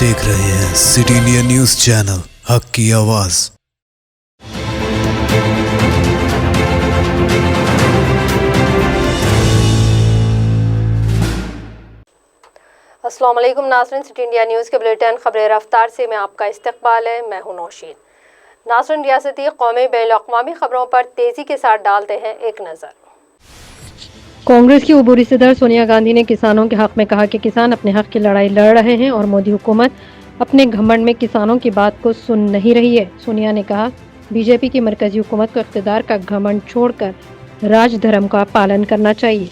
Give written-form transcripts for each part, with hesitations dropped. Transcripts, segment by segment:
دیکھ رہے ہیں سٹی انڈیا نیوز چینل، حق کی آواز۔ السلام علیکم ناظرین، سٹی انڈیا نیوز کے بلیٹن خبر رفتار سے میں آپ کا استقبال ہے۔ میں ہوں نوشین۔ ناظرین، ریاستی، قومی، بین الاقوامی خبروں پر تیزی کے ساتھ ڈالتے ہیں ایک نظر۔ کانگریس کی عبوری صدر سونیا گاندھی نے کسانوں کے حق میں کہا کہ کسان اپنے حق کی لڑائی لڑ رہے ہیں اور مودی حکومت اپنے گھمنڈ میں کسانوں کی بات کو سن نہیں رہی ہے۔ سونیا نے کہا، بی جے پی کی مرکزی حکومت کو اقتدار کا گھمنڈ چھوڑ کر راج دھرم کا پالن کرنا چاہیے۔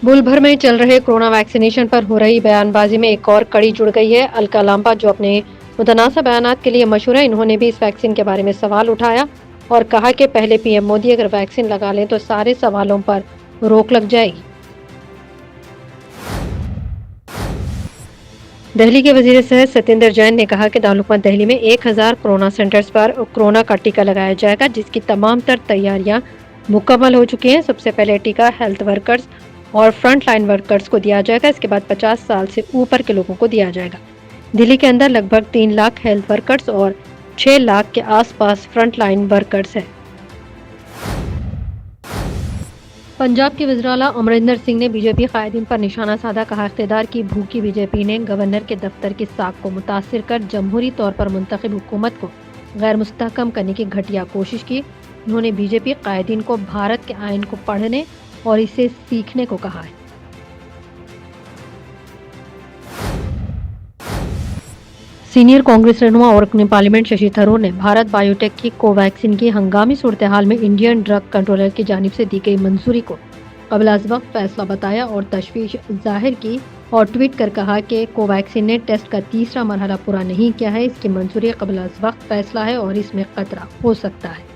ملک بھر میں چل رہے کورونا ویکسینیشن پر ہو رہی بیان بازی میں ایک اور کڑی جڑ گئی ہے۔ الکا لامپا، جو اپنے متنازع بیانات کے لیے مشہور ہیں، انہوں نے بھی اس ویکسین کے بارے میں سوال اٹھایا اور کہا کہ پہلے پی ایم مودی اگر ویکسین لگا لیں تو سارے سوالوں پر روک لگ جائے گی۔ دہلی کے وزیر صحت ستیندر جین نے کہا کہ دارالحکومت دہلی میں 1000 کورونا سینٹرز پر کورونا کا ٹیکہ لگایا جائے گا، جس کی تمام تر تیاریاں مکمل ہو چکی ہیں۔ سب سے پہلے ٹیکہ ہیلتھ ورکرز اور فرنٹ لائن ورکرز کو دیا جائے گا، اس کے بعد 50 سال سے اوپر کے لوگوں کو دیا جائے گا۔ دہلی کے اندر لگ بھگ 3 لاکھ ہیلتھ ورکرز اور 6 لاکھ کے آس پاس فرنٹ لائن ورکرز ہیں۔ پنجاب کے وزیراعلیٰ امرندر سنگھ نے بی جے پی قائدین پر نشانہ سادھا، کہا اقتدار کی بھوکی بی جے پی نے گورنر کے دفتر کی ساکھ کو متاثر کر جمہوری طور پر منتخب حکومت کو غیر مستحکم کرنے کی گھٹیا کوشش کی۔ انہوں نے بی جے پی قائدین کو بھارت کے آئین کو پڑھنے اور اسے سیکھنے کو کہا ہے۔ سینئر کانگریس رہنما اور رکن پارلیمنٹ ششی تھرور نے بھارت بائیو ٹیک کی کو ویکسین کی ہنگامی صورتحال میں انڈین ڈرگ کنٹرولر کی جانب سے دی گئی منظوری کو قبل از وقت فیصلہ بتایا اور تشویش ظاہر کی اور ٹویٹ کر کہا کہ کو ویکسین نے ٹیسٹ کا تیسرا مرحلہ پورا نہیں کیا ہے، اس کی منظوری قبل از وقت فیصلہ ہے اور اس میں خطرہ ہو سکتا ہے۔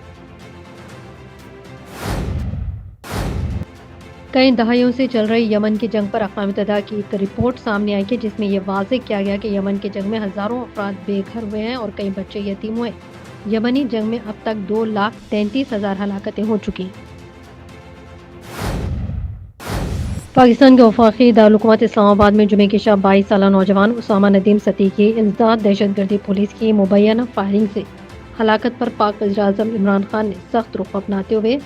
کئی دہائیوں سے چل رہی یمن کی جنگ پر اقوام متحدہ کی ایک رپورٹ سامنے آئی ہے، جس میں یہ واضح کیا گیا کہ یمن کی جنگ میں ہزاروں افراد بے گھر ہوئے ہیں اور کئی بچے یتیم ہوئے۔ یمنی جنگ میں اب تک 2,33,000 ہلاکتیں ہو چکی ہیں۔ پاکستان کے وفاقی دارالحکومت اسلام آباد میں جمعے کی شب 22 سالہ نوجوان اسامہ ندیم ستی کی انسداد دہشت گردی پولیس کی مبینہ فائرنگ سے ہلاکت پر پاک وزیر اعظم عمران خان نے سخت رخ اپناتے ہوئے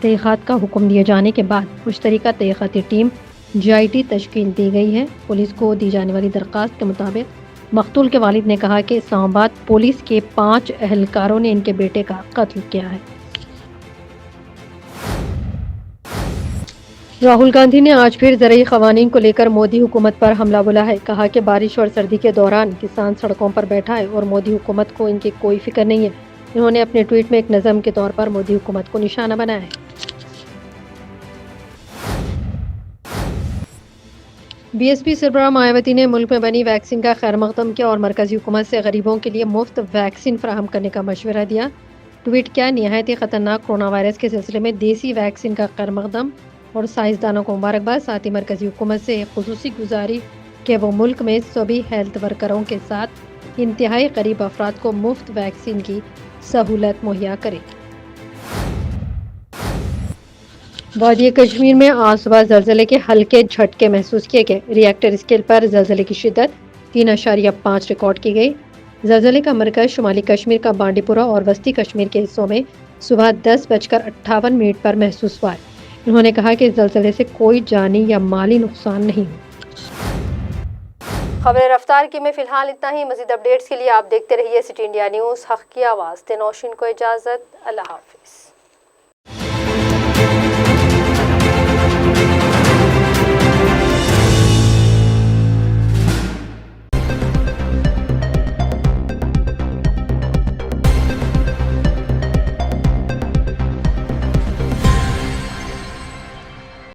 تحقیقات کا حکم دیے جانے کے بعد مشترکہ تحقیقاتی ٹیم GIT تشکیل دی گئی ہے۔ پولیس کو دی جانے والی درخواست کے مطابق مقتول کے والد نے کہا کہ اسلام آباد پولیس کے 5 اہلکاروں نے ان کے بیٹے کا قتل کیا ہے۔ راہل گاندھی نے آج پھر زرعی قوانین کو لے کر مودی حکومت پر حملہ بولا ہے۔ کہا کہ بارش اور سردی کے دوران کسان سڑکوں پر بیٹھا ہے اور مودی حکومت کو ان کی کوئی فکر نہیں ہے۔ انہوں نے اپنے ٹویٹ میں ایک نظم کے طور پر مودی حکومت کو نشانہ بنایا ہے۔ BSP سربراہ مایاوتی نے ملک میں بنی ویکسین کا خیر مقدم کیا اور مرکزی حکومت سے غریبوں کے لیے مفت ویکسین فراہم کرنے کا مشورہ دیا۔ ٹویٹ کیا، نہایت خطرناک کورونا وائرس کے سلسلے میں دیسی ویکسین کا خیر مقدم اور سائنسدانوں کو مبارکباد۔ ساتھ ہی مرکزی حکومت سے ایک خصوصی گزارش کہ وہ ملک میں سبھی ہیلتھ ورکروں کے ساتھ انتہائی غریب افراد کو مفت ویکسین کی سہولت مہیا کرے۔ وادی کشمیر میں آج صبح زلزلے کے ہلکے جھٹکے محسوس کیے گئے۔ ریکٹر اسکیل پر زلزلے کی شدت 3.5 ریکارڈ کی گئی۔ زلزلے کا مرکز شمالی کشمیر کا بانڈی پورہ اور وسطی کشمیر کے حصوں میں صبح 10:58 پر محسوس ہوا ہے۔ انہوں نے کہا کہ زلزلے سے کوئی جانی یا مالی نقصان نہیں ہوا۔ خبر رفتار کی میں فی الحال اتنا ہی۔ مزید اپڈیٹس کے لیے آپ دیکھتے رہیے سٹی انڈیا نیوز، حق کی آواز۔ نوشین کو اجازت، اللہ حافظ۔